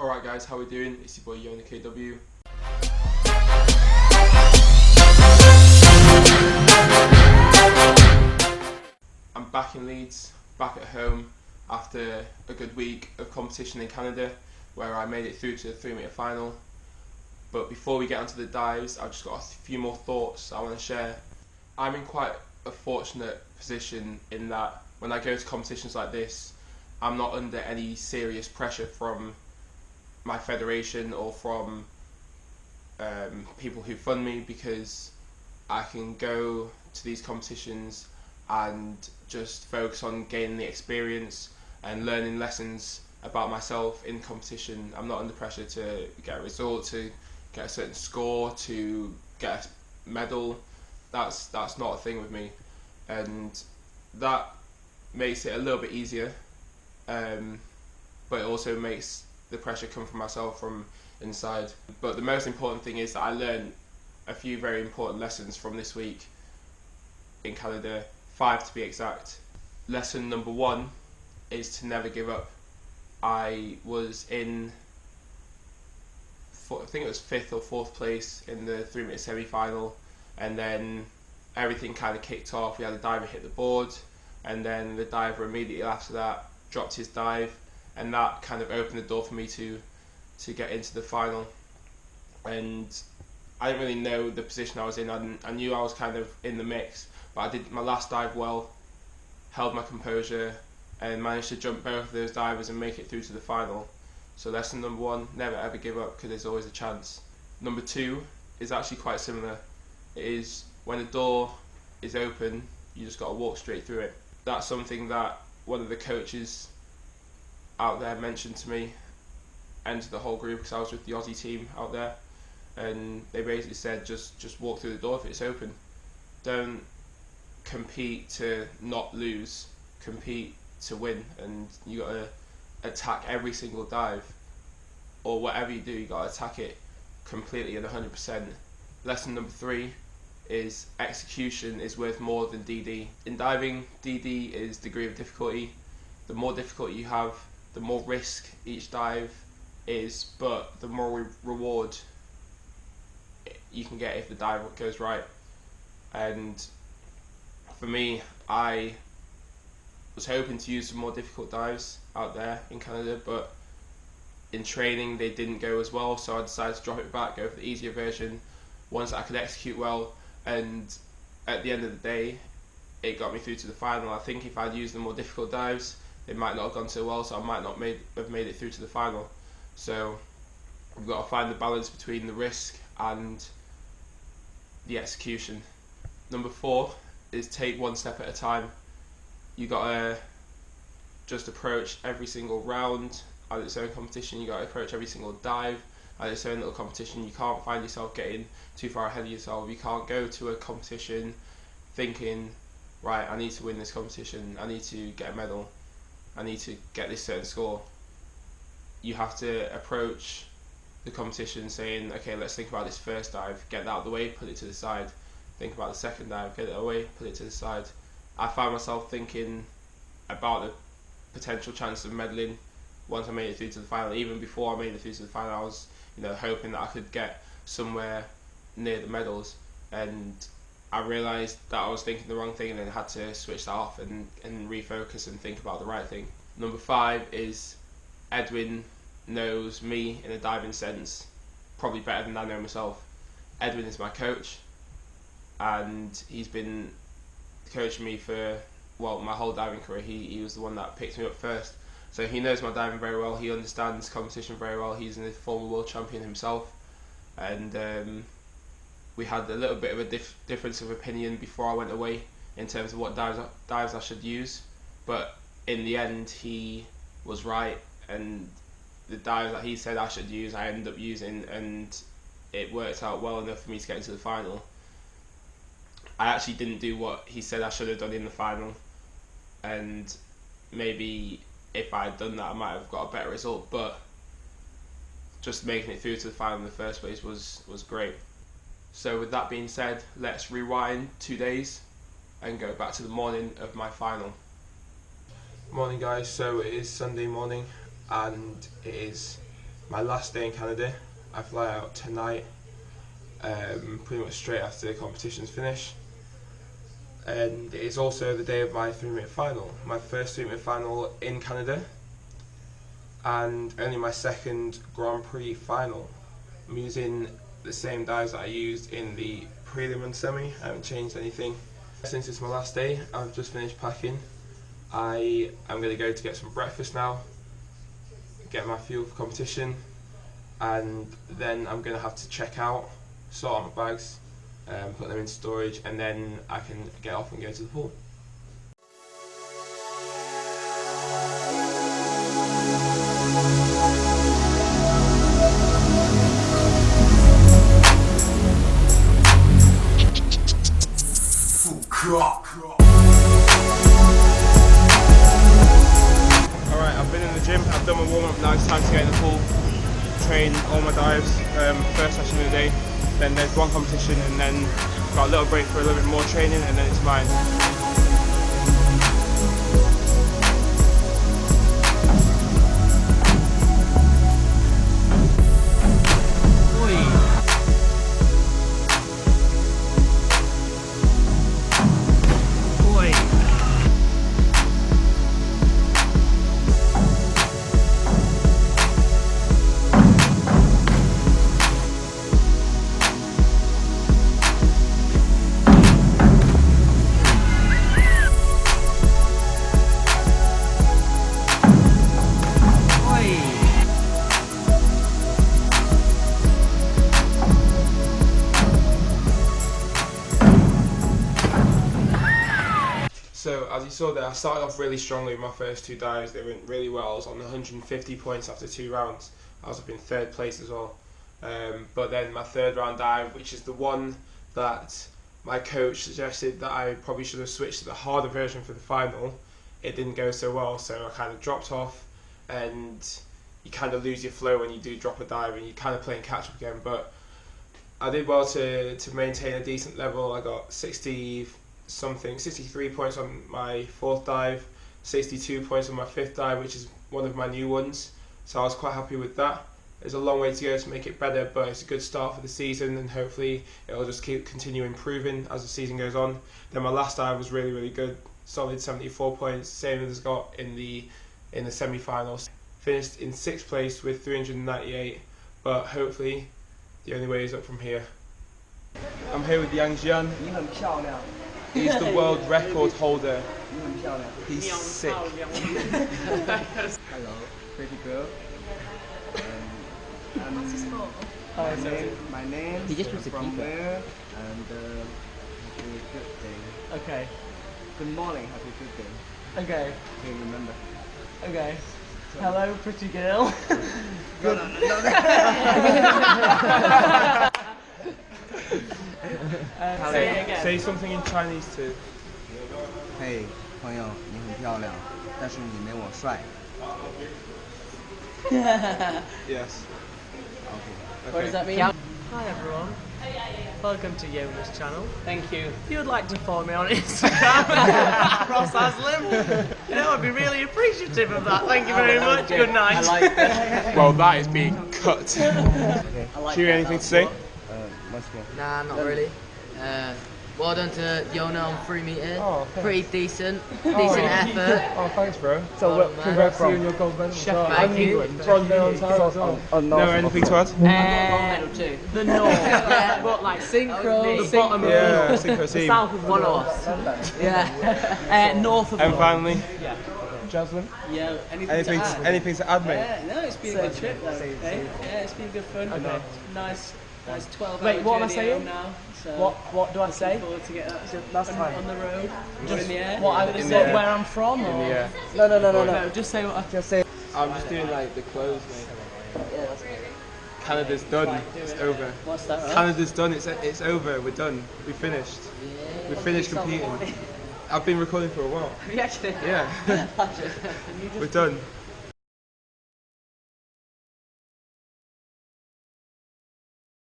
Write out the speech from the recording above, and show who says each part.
Speaker 1: Alright guys, how we doing? It's your boy Yona KW. I'm back in Leeds, back at home after a good week of competition in Canada where I made it through to the 3-metre final. But before we get onto the dives, I've just got a few more thoughts I want to share. I'm in quite a fortunate position in that when I go to competitions like this, I'm not under any serious pressure from my federation or from people who fund me, because I can go to these competitions and just focus on gaining the experience and learning lessons about myself in competition. I'm not under pressure to get a result, to get a certain score, to get a medal. That's not a thing with me, and that makes it a little bit easier, but it also makes the pressure come from myself from inside. But the most important thing is that I learned a few very important lessons from this week in Canada, 5 to be exact. Lesson number 1 is to never give up. I was in, I think it was 5th or 4th place in the 3-metre semi-final, and then everything kind of kicked off. We had a diver hit the board, and then the diver immediately after that dropped his dive, and that kind of opened the door for me to get into the final. And I didn't really know the position I was in. I knew I was kind of in the mix, but I did my last dive well, held my composure, and managed to jump both of those divers and make it through to the final. So lesson number 1, never ever give up, because there's always a chance. Number 2 is actually quite similar. It is when a door is open, you just got to walk straight through it. That's something that one of the coaches out there mentioned to me and to the whole group, because I was with the Aussie team out there, and they basically said just walk through the door if it's open. Don't compete to not lose, compete to win, and you got to attack every single dive, or whatever you do, you got to attack it completely and 100%. Lesson number 3 is execution is worth more than DD. In diving, DD is degree of difficulty. The more difficulty you have, the more risk each dive is, but the more reward you can get if the dive goes right. And for me, I was hoping to use some more difficult dives out there in Canada, but in training they didn't go as well, so I decided to drop it back, go for the easier version, ones that I could execute well, and at the end of the day it got me through to the final. I think if I'd used the more difficult dives, they might not have gone so well, so I might not have made it through to the final. So we've got to find the balance between the risk and the execution. Number 4 is take one step at a time. You got to just approach every single round as its own competition. You got to approach every single dive as its own little competition. You can't find yourself getting too far ahead of yourself. You can't go to a competition thinking, right, I need to win this competition, I need to get a medal, I need to get this certain score. You have to approach the competition saying, okay, let's think about this first dive, get that out of the way, put it to the side. Think about the second dive, get it away, put it to the side. I found myself thinking about the potential chance of medaling once I made it through to the final. Even before I made it through to the final, I was, hoping that I could get somewhere near the medals, and I realised that I was thinking the wrong thing, and then had to switch that off and refocus and think about the right thing. Number 5 is Edwin knows me in a diving sense probably better than I know myself. Edwin is my coach, and he's been coaching me for, well, my whole diving career. He was the one that picked me up first, so he knows my diving very well. He understands competition very well. He's a former world champion himself, and we had a little bit of a difference of opinion before I went away in terms of what dives I should use, but in the end he was right, and the dives that he said I should use I ended up using, and it worked out well enough for me to get into the final. I actually didn't do what he said I should have done in the final, and maybe if I had done that I might have got a better result, but just making it through to the final in the first place was great. So with that being said, let's rewind 2 days and go back to the morning of my final. Morning guys, so it is Sunday morning and it is my last day in Canada. I fly out tonight, pretty much straight after the competition's finished. And it's also the day of my 3-minute final, my first 3-minute final in Canada, and only my second Grand Prix final. I'm using the same dives that I used in the prelim and semi. I haven't changed anything. Since it's my last day, I've just finished packing. I am going to go to get some breakfast now, get my fuel for competition, and then I'm going to have to check out, sort out my bags, put them in storage, and then I can get off and go to the pool. Alright, I've been in the gym, I've done my warm-up, now it's time to get in the pool, train all my dives, first session of the day, then there's one competition, and then got a little break for a little bit more training, and then it's mine. So as you saw there, I started off really strongly with my first 2 dives. They went really well. I was on 150 points after 2 rounds. I was up in 3rd place as well. But then my 3rd round dive, which is the one that my coach suggested that I probably should have switched to the harder version for the final, it didn't go so well, so I kind of dropped off, and you kind of lose your flow when you do drop a dive and you're kind of playing catch up again. But I did well to maintain a decent level. I got 63 points on my 4th dive, 62 points on my 5th dive, which is one of my new ones, so I was quite happy with that. There's a long way to go to make it better, but it's a good start for the keep and hopefully it'll just continue improving as the season goes on. Then my last dive was really good, solid 74 points, same as I got in the semi-finals. Finished in 6th place with 398, but hopefully the only way is up from here. I'm here with Yang Jian. He's the world record holder. He's sick.
Speaker 2: Hello, pretty girl. My name is from where, and happy good day.
Speaker 3: Okay.
Speaker 2: Good morning, happy good day.
Speaker 3: Okay.
Speaker 2: Okay, remember.
Speaker 3: Okay. Hello, pretty girl.
Speaker 2: Good.
Speaker 3: Say it again.
Speaker 1: Say something in Chinese too.
Speaker 2: Hey, 朋友，你很漂亮，但是你没我帅。
Speaker 1: Yes.
Speaker 3: What does that mean? Hi everyone. Welcome to Yona's channel. Thank you. If you would like to follow me on Instagram, Ross Aslim, I'd be really appreciative of that. Thank you very much. Good night. I like that.
Speaker 1: Well, that is being cut.
Speaker 2: Okay.
Speaker 1: Do you have anything to say?
Speaker 2: Let's go.
Speaker 4: Nah, not really. Well done to Yona on 3 metre.
Speaker 1: Oh, thanks.
Speaker 4: Pretty decent effort.
Speaker 1: Oh, thanks, bro.
Speaker 4: So,
Speaker 1: Congrats to you and your gold medal.
Speaker 4: Thank you.
Speaker 1: Bronze medal as well. No, anything to add?
Speaker 3: Medal too. The north. Yeah. But like synchro, the bottom of
Speaker 1: Yeah,
Speaker 3: the
Speaker 1: synchro
Speaker 3: the
Speaker 1: team.
Speaker 3: south of
Speaker 4: One
Speaker 3: the
Speaker 4: of
Speaker 3: north.
Speaker 4: us. Yeah.
Speaker 3: North of
Speaker 1: And
Speaker 3: the
Speaker 1: finally,
Speaker 3: Yeah.
Speaker 1: Jasmine,
Speaker 5: Yeah,
Speaker 1: anything to add, mate?
Speaker 5: no, it's been a good trip though. Yeah, it's been good fun.
Speaker 3: Okay.
Speaker 5: Nice 12
Speaker 3: Wait,
Speaker 5: hour
Speaker 3: what am I
Speaker 5: journey
Speaker 3: saying?
Speaker 5: home now. So
Speaker 3: What do I say?
Speaker 5: looking forward to get that
Speaker 3: Last
Speaker 5: on,
Speaker 3: time.
Speaker 5: on the road.
Speaker 3: Just
Speaker 5: in the air.
Speaker 3: what I
Speaker 1: In the
Speaker 3: said,
Speaker 1: air.
Speaker 3: where I'm from, or
Speaker 1: Yeah.
Speaker 2: No.
Speaker 3: no, just say what I
Speaker 2: Just say.
Speaker 1: I'm just doing like the clothes, mate.
Speaker 5: Yeah, that's right.
Speaker 1: Canada's done. It's over.
Speaker 5: What's that, right?
Speaker 1: Canada's done. It's over. We're done. We finished. We finished competing. I've been recording for a while.
Speaker 5: Have you actually?
Speaker 1: Yeah. We're done.